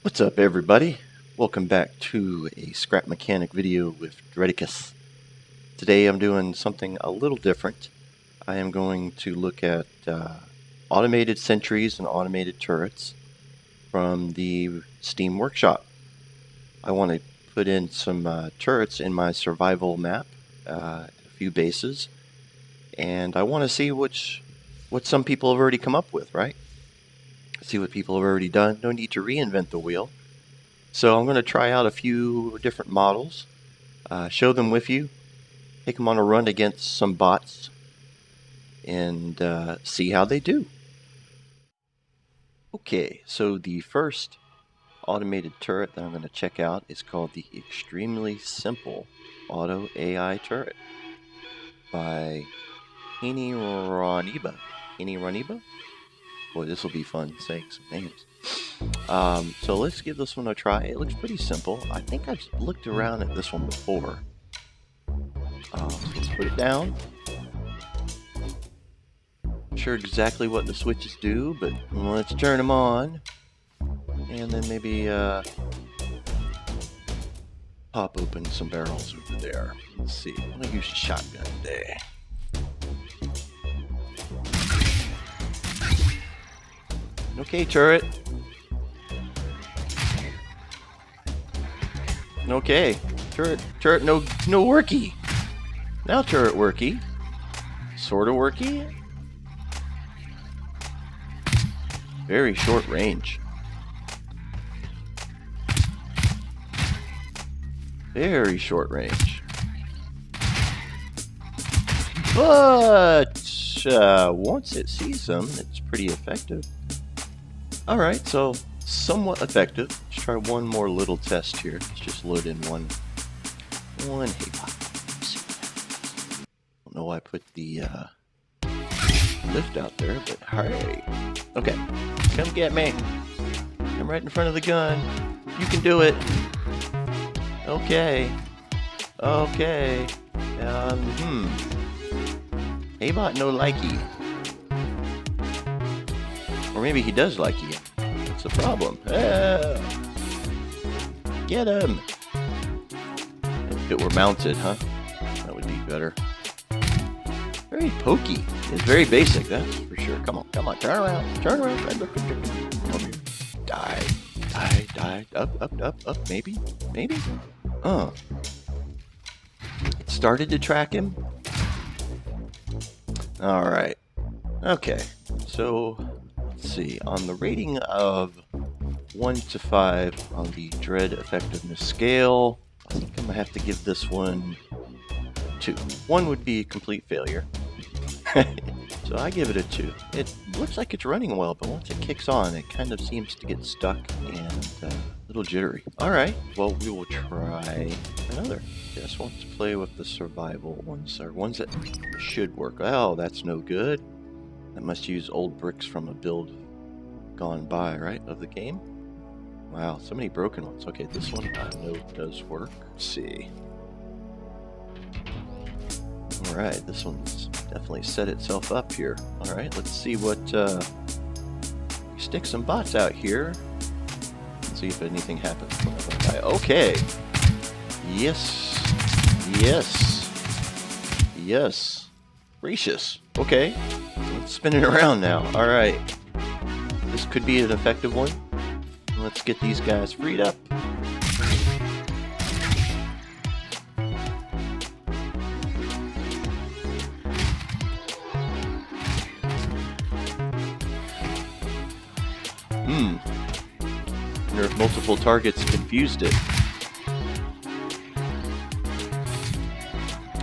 What's up, everybody? Welcome back to a scrap mechanic video with Dreadicus. Today I'm doing something a little different. I am going to look at automated sentries and automated turrets from the Steam Workshop. I want to put in some turrets in my survival map, a few bases, and I want to see what some people have already come up with, right? See what people have already done. No need to reinvent the wheel. So I'm going to try out a few different models, show them with you, take them on a run against some bots, and see how they do. Okay, so the first automated turret that I'm going to check out is called the Extremely Simple Auto AI Turret by Ini Raniba. Boy, this will be fun saying some names. So let's give this one a try. It looks pretty simple. I think I've looked around at this one before. Let's put it down. Not sure exactly what the switches do, but let's turn them on. And then maybe pop open some barrels over there. Let's see. I'm going to use a shotgun today. Okay, turret. Okay, turret, no worky. Now turret worky. Sorta worky. Very short range. Very short range. But once it sees them, it's pretty effective. Alright, so somewhat effective. Let's try one more little test here. Let's just load in one haypot. Don't know why I put the lift out there, but hey. Okay, come get me. I'm right in front of the gun. You can do it. Okay. Haybot no likey. Or maybe he does like you. What's the problem? Get him! If it were mounted, huh? That would be better. Very pokey. It's very basic, that's for sure. Come on, turn around. Come on here. Die. Up, maybe? It started to track him. Alright. Okay, so let's see, on the rating of 1 to 5 on the Dread Effectiveness scale, I think I'm going to have to give this one 2. 1 would be a complete failure. So I give it a 2. It looks like it's running well, but once it kicks on, it kind of seems to get stuck and a little jittery. Alright, well, we will try another. Just want to play with the survival ones, or ones that should work. Oh, that's no good. That must use old bricks from a build gone by, right, of the game? Wow, so many broken ones. Okay, this one I know does work. Let's see. Alright, this one's definitely set itself up here. Alright, let's see what... stick some bots out here. Let's see if anything happens. Okay. Yes. Gracious. Okay. Let's spin it around now. Alright. This could be an effective one. Let's get these guys freed up. I wonder if multiple targets confused it.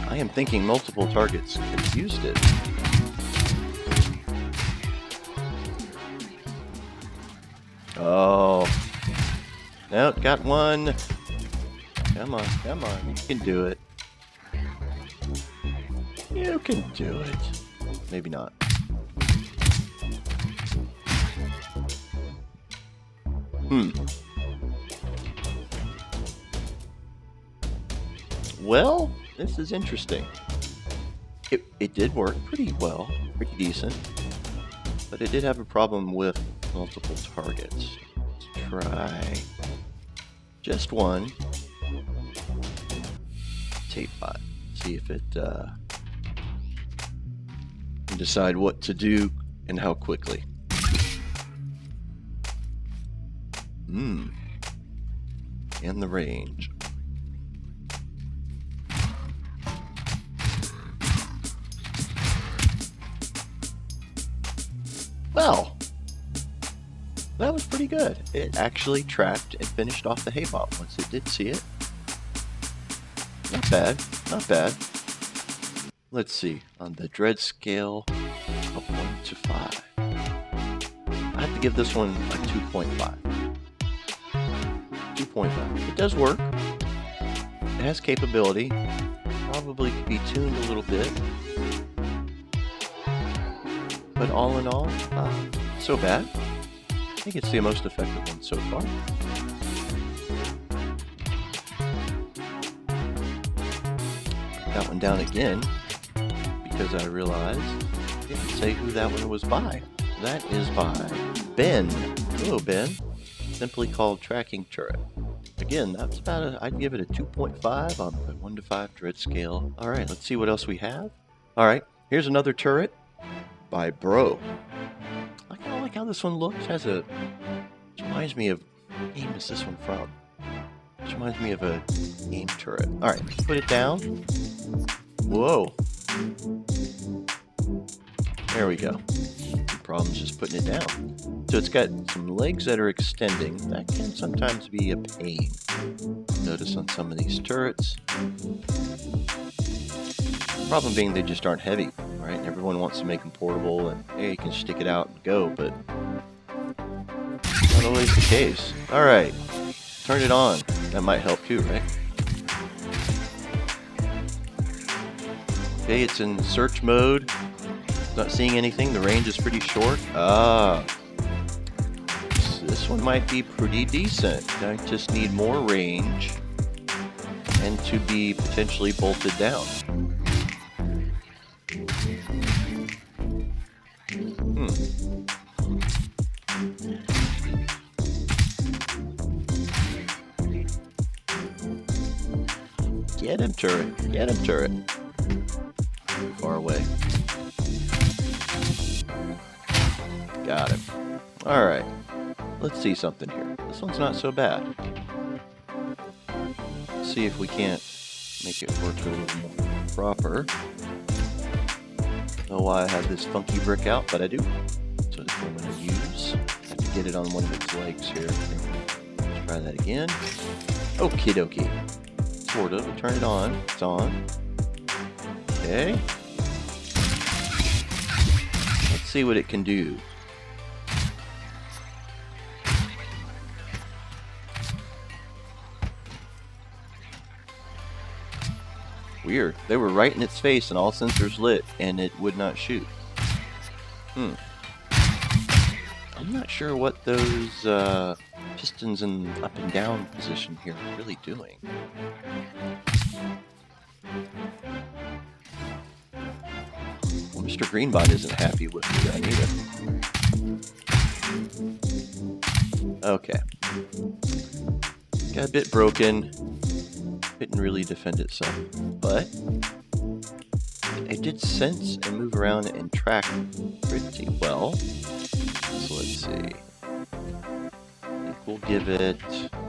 I am thinking multiple targets confused it. Oh. Nope, got one. Come on. You can do it. You can do it. Maybe not. Well, this is interesting. It did work pretty well, pretty decent, but it did have a problem with multiple targets. Let's try Just one. Tape bot. See if it can decide what to do and how quickly. And the range. Well, that was pretty good. It actually tracked and finished off the hay bot once it did see it. Not bad, not bad. Let's see, on the dread scale of 1 to 5. I have to give this one a 2.5. 2.5. It does work. It has capability. Probably could be tuned a little bit. But all in all, so bad. I think it's the most effective one so far. That one down again because I realized I didn't say who that one was by. That is by Ben. Hello, Ben. Simply called Tracking Turret. Again, that's about I'd give it a 2.5 on the 1 to 5 dread scale. Alright, let's see what else we have. Alright, here's another turret by Bro. I kind of like how this one looks. It reminds me of, what game is this one from? It reminds me of a game turret. Alright, let's put it down. Whoa. There we go. No problems just putting it down. So it's got some legs that are extending. That can sometimes be a pain. Notice on some of these turrets. Problem being they just aren't heavy, right? Everyone wants to make them portable and hey, you can stick it out and go, but not always the case. Alright, turn it on. That might help too, right? Okay, it's in search mode. Not seeing anything. The range is pretty short. This one might be pretty decent. I just need more range and to be potentially bolted down. Get him, turret. Get him, turret. Too far away. Got him. Alright. Let's see something here. This one's not so bad. Let's see if we can't make it work a little more proper. Don't know why I have this funky brick out, but I do. So that's what I'm going to use. I have to get it on one of its legs here. Let's try that again. Okie dokie. Sort of. Turn it on. It's on. Okay. Let's see what it can do. Weird. They were right in its face and all sensors lit and it would not shoot. I'm not sure what those pistons in up and down position here are really doing. Well, Mr. Greenbot isn't happy with the gun either. Okay. Got a bit broken. Couldn't really defend itself, but it did sense and move around and track pretty well. So let's see. I think we'll give it. I think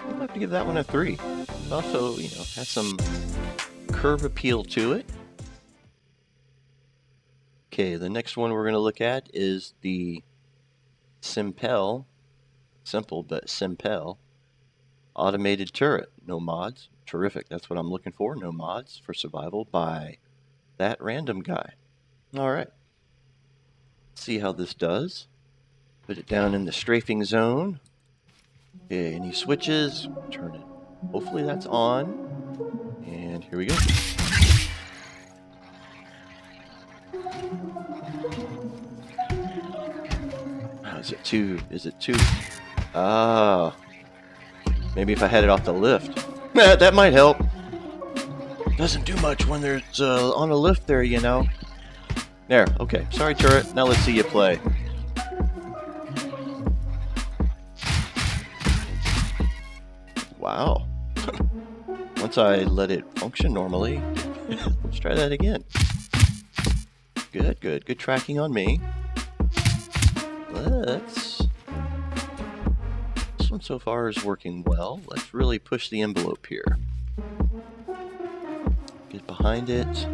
we'll have to give that one a 3. It also, has some curve appeal to it. Okay, the next one we're going to look at is the Simpel. Simple, but Simpel. Automated turret, no mods. Terrific, that's what I'm looking for. No mods for survival by that random guy. Alright. See how this does. Put it down in the strafing zone. Okay, any switches? Turn it. Hopefully that's on. And here we go. Oh, is it 2? Is it 2? Ah. Maybe if I had it off the lift. That might help. Doesn't do much when there's on a lift there, There, okay. Sorry, turret. Now let's see you play. Wow. Once I let it function normally, let's try that again. Good, good. Good tracking on me. This one so far is working well. Let's really push the envelope here. Get behind it.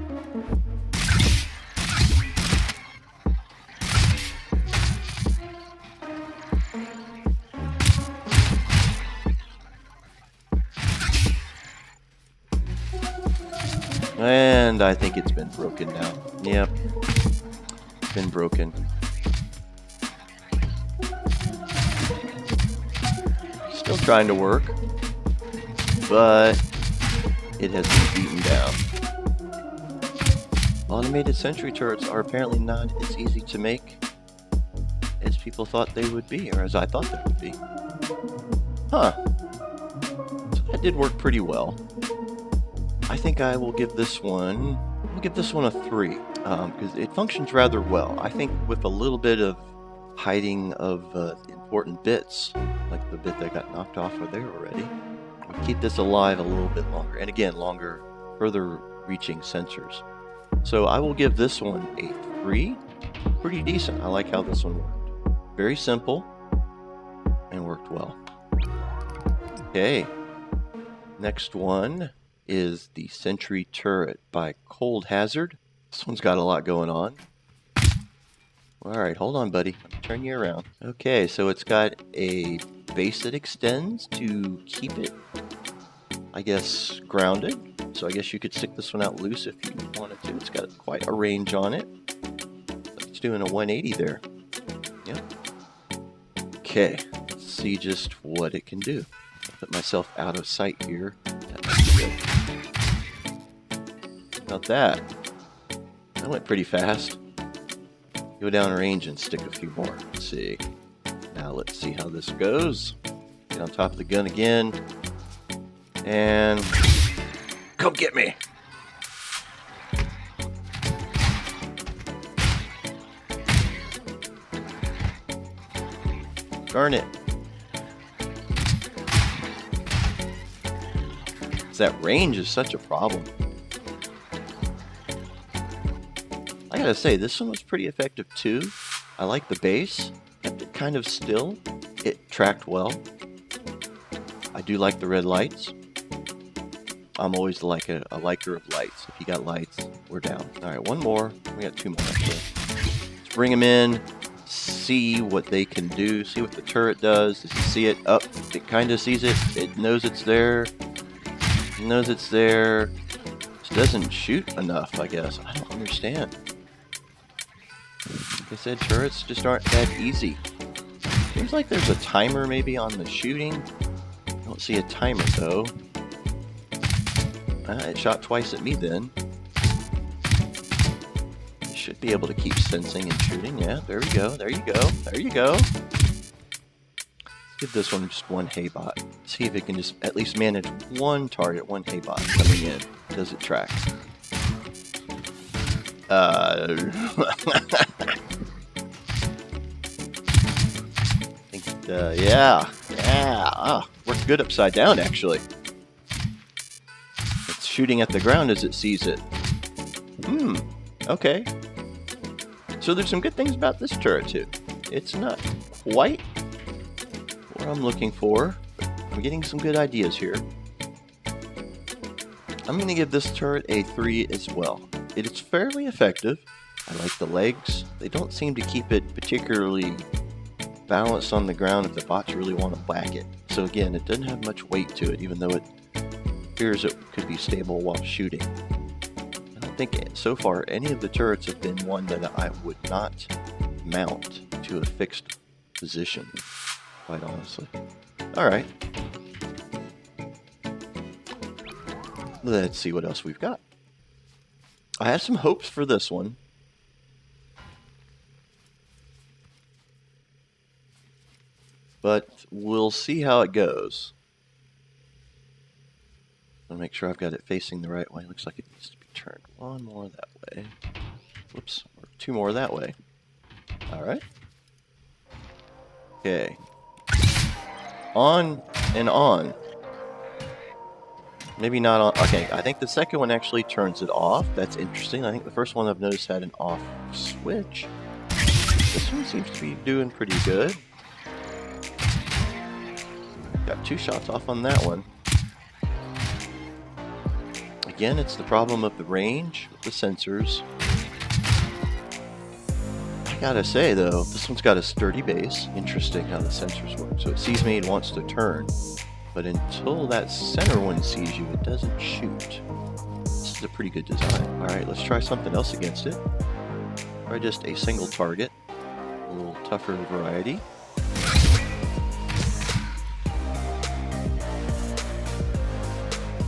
And I think it's been broken now. Yep. Been broken. Still trying to work, but it has been beaten down. Automated sentry turrets are apparently not as easy to make as people thought they would be, or as I thought they would be. Huh. So that did work pretty well. I think I will give this one, a 3, because it functions rather well. I think with a little bit of hiding of important bits, like the bit that got knocked off of there already, we'll keep this alive a little bit longer. And again, longer, further reaching sensors. So I will give this one a 3. Pretty decent. I like how this one worked. Very simple and worked well. Okay. Next one is the Sentry Turret by Cold Hazard. This one's got a lot going on. Alright, hold on, buddy. Let me turn you around. Okay, so it's got a base that extends to keep it, I guess, grounded. So I guess you could stick this one out loose if you wanted to. It's got quite a range on it. It's doing a 180 there. Yep. Okay, let's see just what it can do. I'll put myself out of sight here. That's good. About that. That went pretty fast. Go down range and stick a few more. Let's see. Now let's see how this goes. Get on top of the gun again. And come get me. Darn it. That range is such a problem. I gotta say, this one was pretty effective too. I like the base. Kept it kind of still. It tracked well. I do like the red lights. I'm always like a liker of lights. If you got lights, we're down. Alright, one more. We got 2 more actually. Let's bring them in. See what they can do. See what the turret does. Does it see it? Up. It kind of sees it. It knows it's there. It knows it's there. Just doesn't shoot enough, I guess. I don't understand. Like I said, turrets just aren't that easy. Seems like there's a timer maybe on the shooting. I don't see a timer though. It shot twice at me then. You should be able to keep sensing and shooting. Yeah, there we go. There you go. There you go. Let's give this one just 1 haybot. See if it can just at least manage 1 target, 1 haybot coming in. Does it track? Yeah. Worked good upside down, actually. It's shooting at the ground as it sees it. Okay. So there's some good things about this turret, too. It's not quite what I'm looking for, but I'm getting some good ideas here. I'm going to give this turret a 3 as well. It is fairly effective. I like the legs. They don't seem to keep it particularly balanced on the ground if the bots really want to whack it. So again, it doesn't have much weight to it, even though it appears it could be stable while shooting. I don't think so far any of the turrets have been one that I would not mount to a fixed position, quite honestly. Alright. Let's see what else we've got. I have some hopes for this one. But we'll see how it goes. I'll make sure I've got it facing the right way. Looks like it needs to be turned 1 more that way. Whoops, or 2 more that way. Alright. Okay. On and on. Maybe not on. Okay, I think the second one actually turns it off. That's interesting. I think the first one I've noticed had an off switch. This one seems to be doing pretty good. Got 2 shots off on that one. Again, it's the problem of the range with the sensors. I gotta say though, this one's got a sturdy base. Interesting how the sensors work. So it sees me and wants to turn, but until that center one sees you, it doesn't shoot. This is a pretty good design. Alright, let's try something else against it. Try just a single target. A little tougher variety.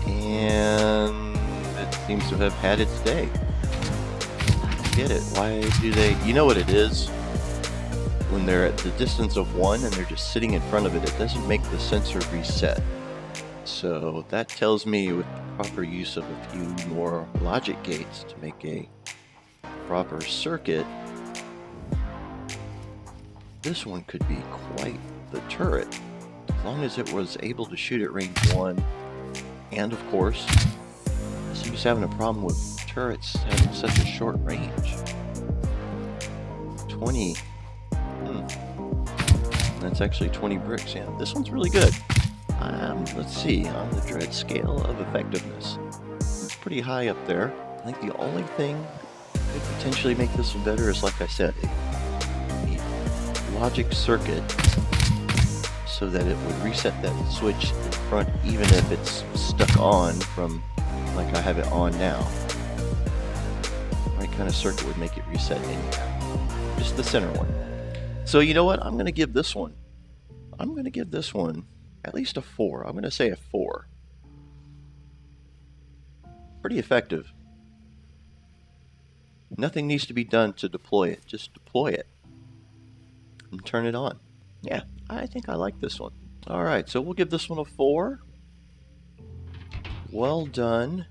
And it seems to have had its day. I don't get it. Why do they... You know what it is? When they're at the distance of 1 and they're just sitting in front of it, it doesn't make the sensor reset. So that tells me with the proper use of a few more logic gates to make a proper circuit, this one could be quite the turret. As long as it was able to shoot at range 1. And of course, I seem to be having a problem with turrets having such a short range. 20. That's actually 20 bricks. Yeah, this one's really good. Let's see, on the dread scale of effectiveness, it's pretty high up there. I think the only thing that could potentially make this one better is, like I said, a logic circuit so that it would reset that switch in front even if it's stuck on from like I have it on now. The right kind of circuit would make it reset anyhow. Just the center one. So you know what? I'm going to give this one at least a 4. I'm going to say a 4. Pretty effective. Nothing needs to be done to deploy it. Just deploy it and turn it on. Yeah, I think I like this one. Alright, so we'll give this one a 4. Well done,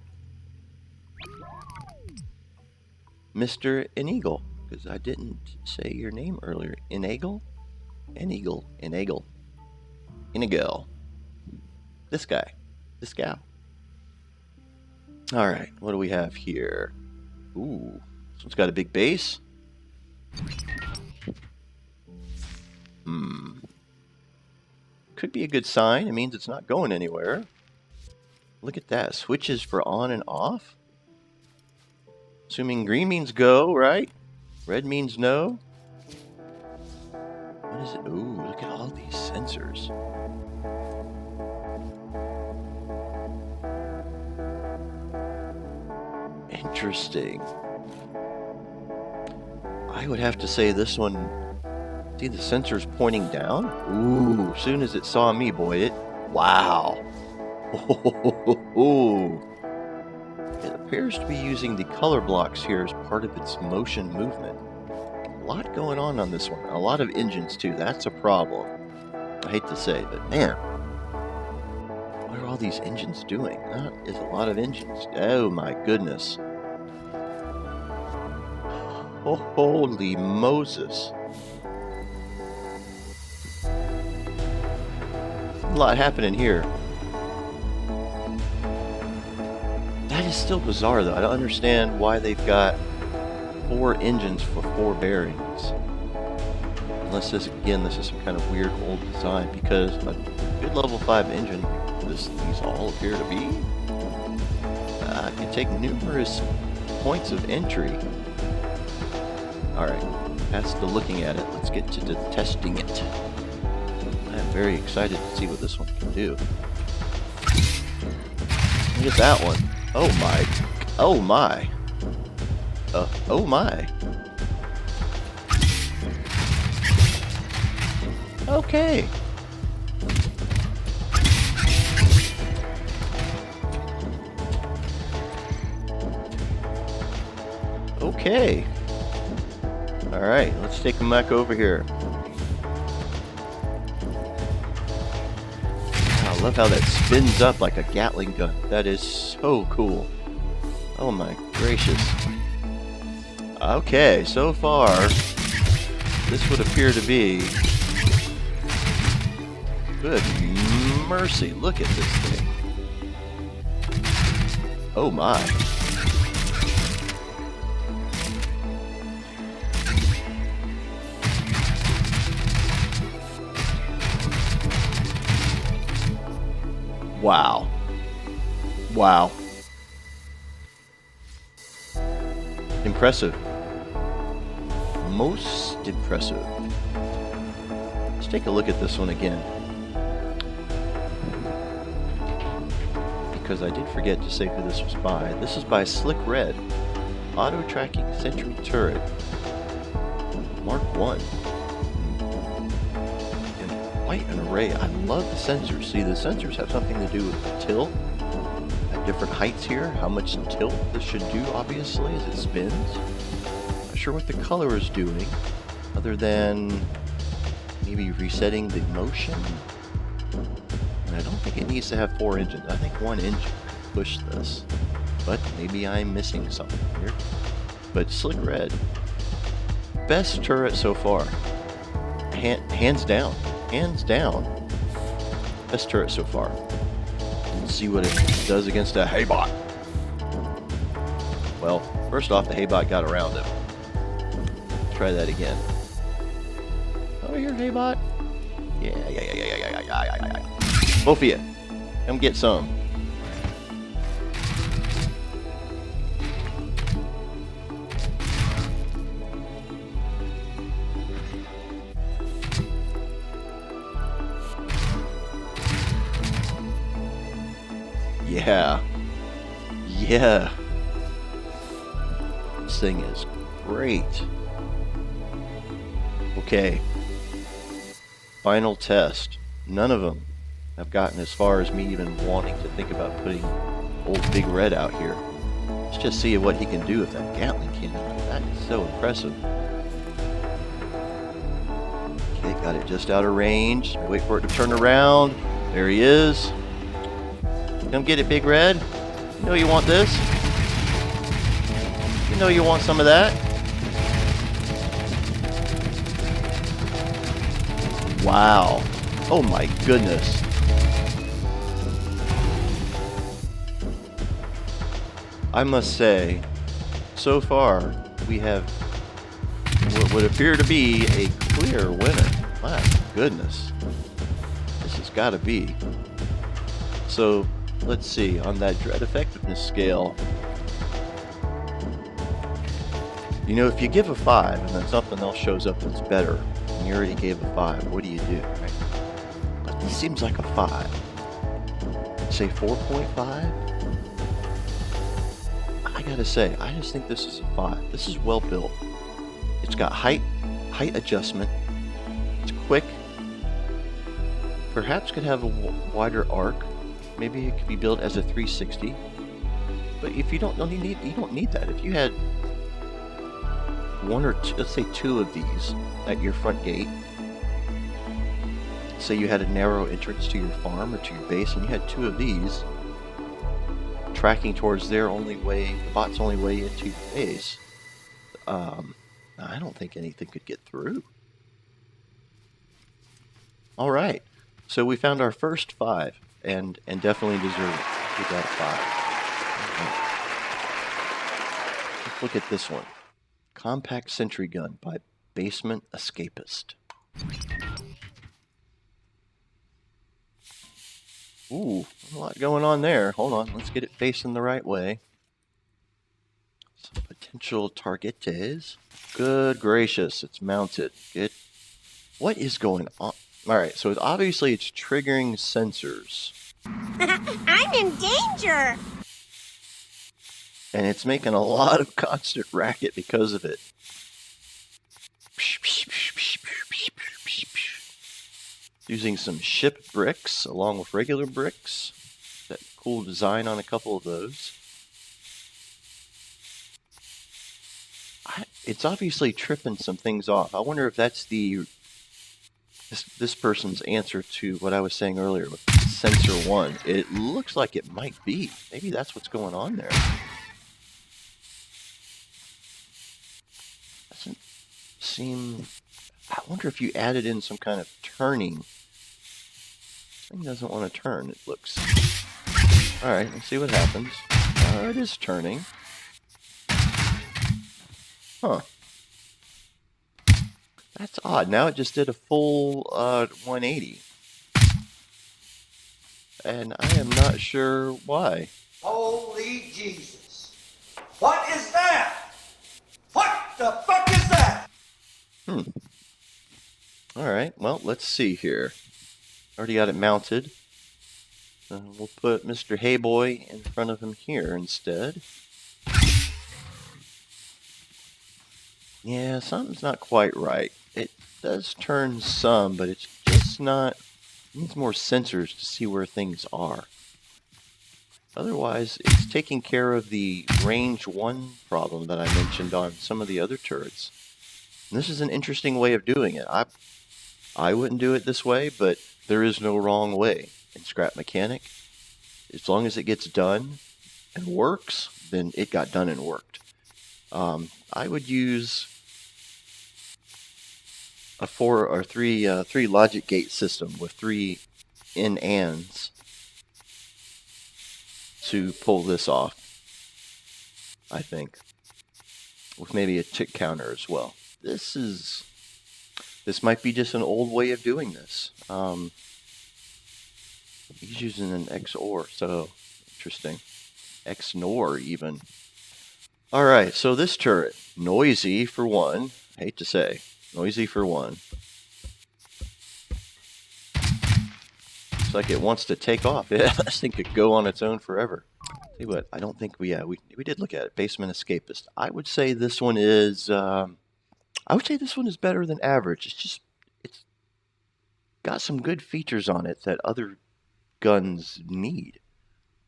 Mr. Ineagle, because I didn't say your name earlier. Ineagle? Ineagle. This guy. This gal. Alright, what do we have here? Ooh, this one's got a big base. Could be a good sign. It means it's not going anywhere. Look at that. Switches for on and off. Assuming green means go, right? Red means no. What is it? Ooh, look at all these sensors. Interesting. I would have to say this one... See the sensors pointing down? Ooh, as soon as it saw me, boy, it... Wow. It appears to be using the color blocks here as part of its motion movement. A lot going on this one. A lot of engines, too. That's a problem. I hate to say, but man. What are all these engines doing? That is a lot of engines. Oh, my goodness. Oh, holy Moses. A lot happening here. That is still bizarre though. I don't understand why they've got 4 engines for 4 bearings. Unless this is some kind of weird old design, because a good level 5 engine, these all appear to be, can take numerous points of entry. Alright, that's the looking at it. Let's get to the testing it. I'm very excited to see what this one can do. Look at that one. Oh my. Oh my. Oh my. Okay. Okay. Alright, let's take them back over here. I love how that spins up like a Gatling gun. That is so cool. Oh my gracious. Okay, so far, this would appear to be... Good mercy, look at this thing. Oh my. Wow. Wow. Impressive. Most impressive. Let's take a look at this one again, because I did forget to say who this was by. This is by Slick Red. Auto Tracking Sentry Turret. Mark 1. And quite an array. I love the sensors. See, the sensors have something to do with the tilt at different heights here. How much tilt this should do, obviously, as it spins. Not sure what the color is doing, other than maybe resetting the motion. And I don't think it needs to have 4 engines. I think 1 engine can push this. But maybe I'm missing something here. But Slick Red, best turret so far. Hands down. Hands down. Best turret so far. Let's see what it does against a Haybot. Well, first off, the Haybot got around him. Try that again. Over here, Haybot. Yeah. Both of you, come get some. Yeah. This thing is great. Okay. Final test. None of them have gotten as far as me even wanting to think about putting old Big Red out here. Let's just see what he can do with that Gatling cannon. That is so impressive. Okay, got it just out of range. Wait for it to turn around. There he is. Come get it, Big Red. You know you want this. You know you want some of that. Wow. Oh my goodness. I must say, so far, we have what would appear to be a clear winner. My goodness. This has got to be. So, let's see, on that dread effectiveness scale, you know, if you give a 5 and then something else shows up that's better, and you already gave a 5, what do you do, right? But this seems like a 5. Say 4.5? I gotta say, I just think this is a 5. This is well built. It's got height adjustment. It's quick. Perhaps could have a wider arc. Maybe it could be built as a 360. But if you don't need that. If you had 1 or 2, let's say 2 of these at your front gate. Say you had a narrow entrance to your farm or to your base, and you had 2 of these tracking towards their only way, the bot's only way into your base. I don't think anything could get through. All right, so we found our first 5, and definitely deserve it. We got a 5. Okay. Let's look at this one. Compact Sentry Gun by Basement Escapist. Ooh, a lot going on there. Hold on, let's get it facing the right way. Some potential targetes. Good gracious, it's mounted. Good. What is going on? Alright, so obviously it's triggering sensors. I'm in danger! And it's making a lot of constant racket because of it. Using some ship bricks along with regular bricks. That cool design on a couple of those. It's obviously tripping some things off. I wonder if that's this person's answer to what I was saying earlier with sensor 1. It looks like it might be. Maybe that's what's going on there. Doesn't seem... I wonder if you added in some kind of turning. This thing doesn't want to turn, it looks. Alright, let's see what happens. It is turning. Huh. That's odd. Now it just did a full 180. And I am not sure why. Holy Jesus. What is that? What the fuck is that? Alright, well, let's see here. Already got it mounted. We'll put Mr. Heyboy in front of him here instead. Yeah, something's not quite right. It does turn some, but it's just not... It needs more sensors to see where things are. Otherwise, it's taking care of the range 1 problem that I mentioned on some of the other turrets. And this is an interesting way of doing it. I wouldn't do it this way, but there is no wrong way in Scrap Mechanic. As long as it gets done and works, then it got done and worked. I would use a 4 or 3 logic gate system with 3 in-ands to pull this off, I think, with maybe a tick counter as well. This might be just an old way of doing this. He's using an XOR, so interesting. XNOR even. Alright, so this turret, noisy for one. Hate to say, noisy for one. Looks like it wants to take off. Yeah, this thing could go on its own forever. Tell you what, I don't think we did look at it. Basement Escapist. I would say this one is better than average. It's got some good features on it that other guns need.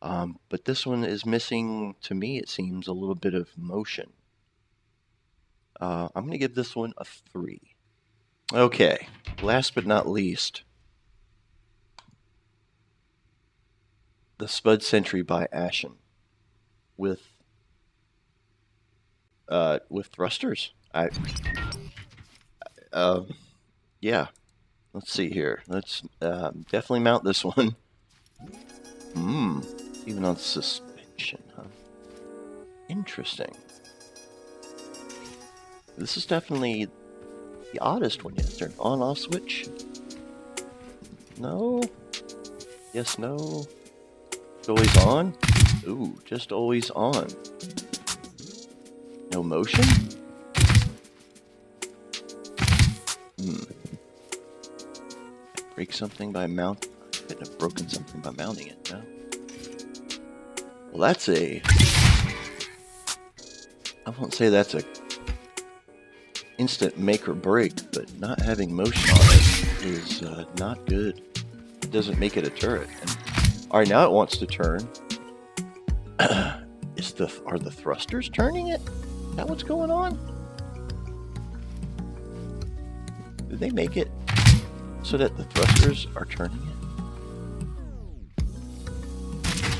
But this one is missing, to me, it seems, a little bit of motion. I'm going to give this one a 3. Okay, last but not least, the Spud Sentry by Ashen with thrusters. Yeah. Let's see here. Let's definitely mount this one. Even on suspension, huh? Interesting. This is definitely the oddest one yet. Is there an on-off switch? No. Yes, no. Always on? Ooh, just always on. No motion? Break something by mount? I couldn't have broken something by mounting it, no? Well, that's I won't say that's a instant make or break, but not having motion on it is not good. It doesn't make it a turret. And alright, now it wants to turn. Are the thrusters turning it? Is that what's going on? Did they make it so that the thrusters are turning it?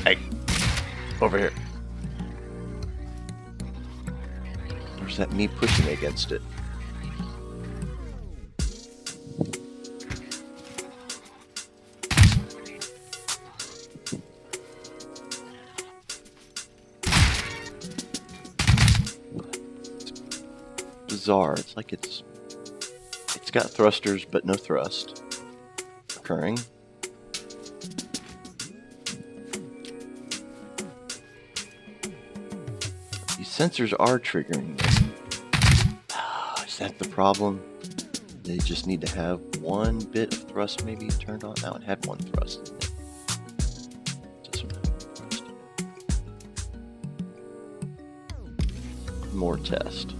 Hey, over here. Or is that me pushing against it? Bizarre. It's like it's got thrusters but no thrust occurring. These sensors are triggering this. Is that the problem? They just need to have one bit of thrust maybe turned on. Now it had one thrust, didn't it? Doesn't have thrust. More test.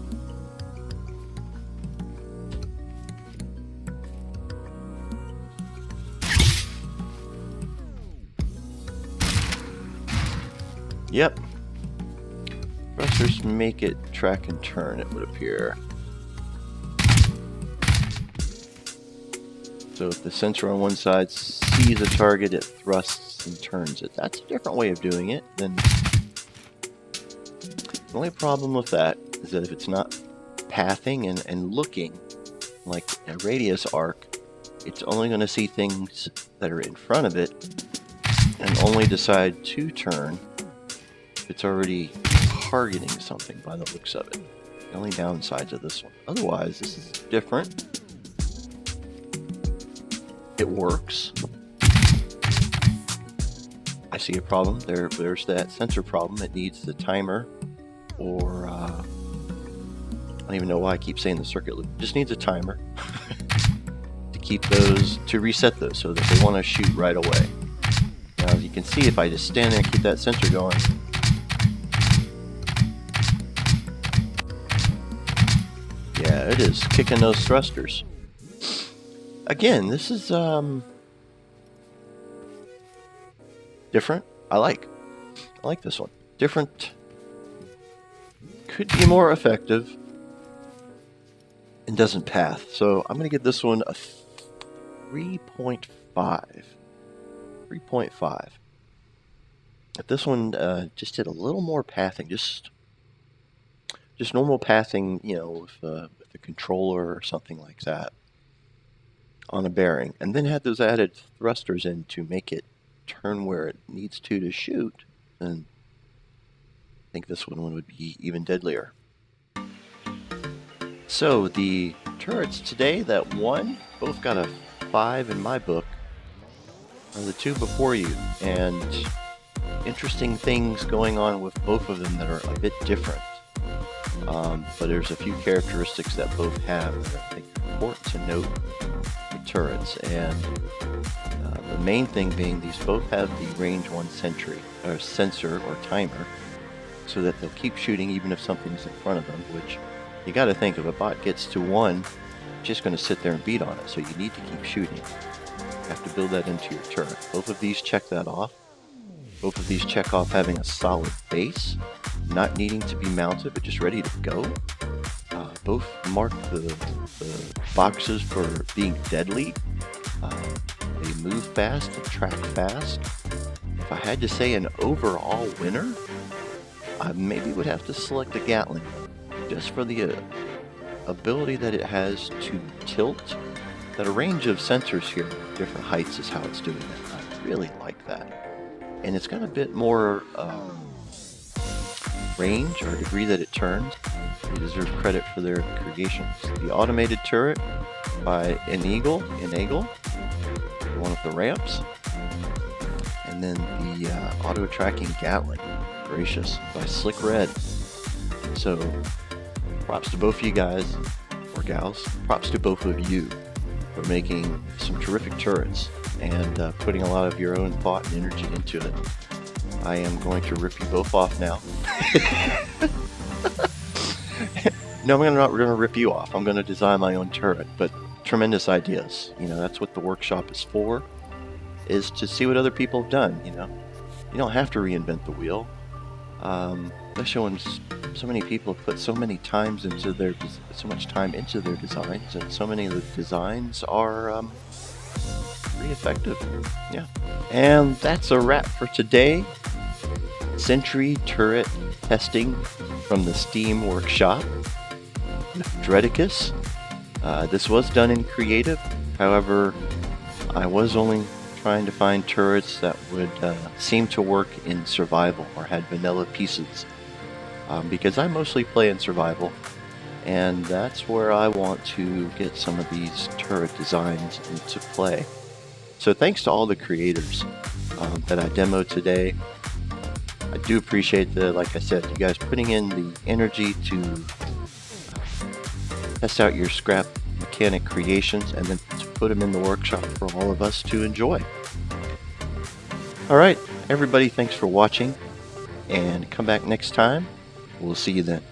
Yep. Thrusters make it track and turn, it would appear. So if the sensor on one side sees a target, it thrusts and turns it. That's a different way of doing it than... The only problem with that is that if it's not pathing and looking like a radius arc, it's only going to see things that are in front of it and only decide to turn if it's already targeting something by the looks of it. The only downsides of this one. Otherwise, this is different. It works. I see a problem. There's that sensor problem. It needs the timer, or I don't even know why I keep saying the circuit loop. It just needs a timer to keep those, to reset those so that they want to shoot right away. Now, as you can see, if I just stand there and keep that sensor going, yeah, it is kicking those thrusters. Again, this is different. I like this one. Different. Could be more effective. And doesn't path. So I'm going to give this one a 3.5. 3.5. If this one just did a little more pathing, just normal pathing, you know, with a controller or something like that on a bearing, and then had those added thrusters in to make it turn where it needs to shoot, then I think this one would be even deadlier. So the turrets today that won, both got a 5 in my book, are the two before you, and interesting things going on with both of them that are a bit different. But there's a few characteristics that both have that I think are important to note for turrets, and the main thing being these both have the range 1 sensor or timer, so that they'll keep shooting even if something's in front of them, which you got to think, if a bot gets to 1, it's just going to sit there and beat on it, so you need to keep shooting. You have to build that into your turret. Both of these check that off. Both of these check off having a solid base, not needing to be mounted, but just ready to go. Both mark the boxes for being deadly. They move fast, they track fast. If I had to say an overall winner, I maybe would have to select the Gatling, just for the ability that it has to tilt. That a range of sensors here, different heights, is how it's doing it. I really like that. And it's got a bit more range or degree that it turns. They deserve credit for their creations. The automated turret by Enable, one of the ramps, and then the auto tracking Gatling, gracious, by Slick Red. So props to both of you guys or gals. Props to both of you for making some terrific turrets and putting a lot of your own thought and energy into it. I am going to rip you both off now. No, we're not going to rip you off. I'm going to design my own turret, but tremendous ideas. You know, that's what the workshop is for, is to see what other people have done, you know. You don't have to reinvent the wheel. Especially when so many people have put so much time into their designs, and so many of the designs are pretty effective. Yeah. And that's a wrap for today. Sentry Turret Testing from the Steam Workshop with Dreadicus. This was done in creative. However, I was only trying to find turrets that would seem to work in survival or had vanilla pieces. Because I mostly play in survival, and that's where I want to get some of these turret designs into play. So thanks to all the creators that I demoed today. I do appreciate like I said, you guys putting in the energy to test out your scrap mechanic creations and then to put them in the workshop for all of us to enjoy. Alright, everybody, thanks for watching, and come back next time. We'll see you then.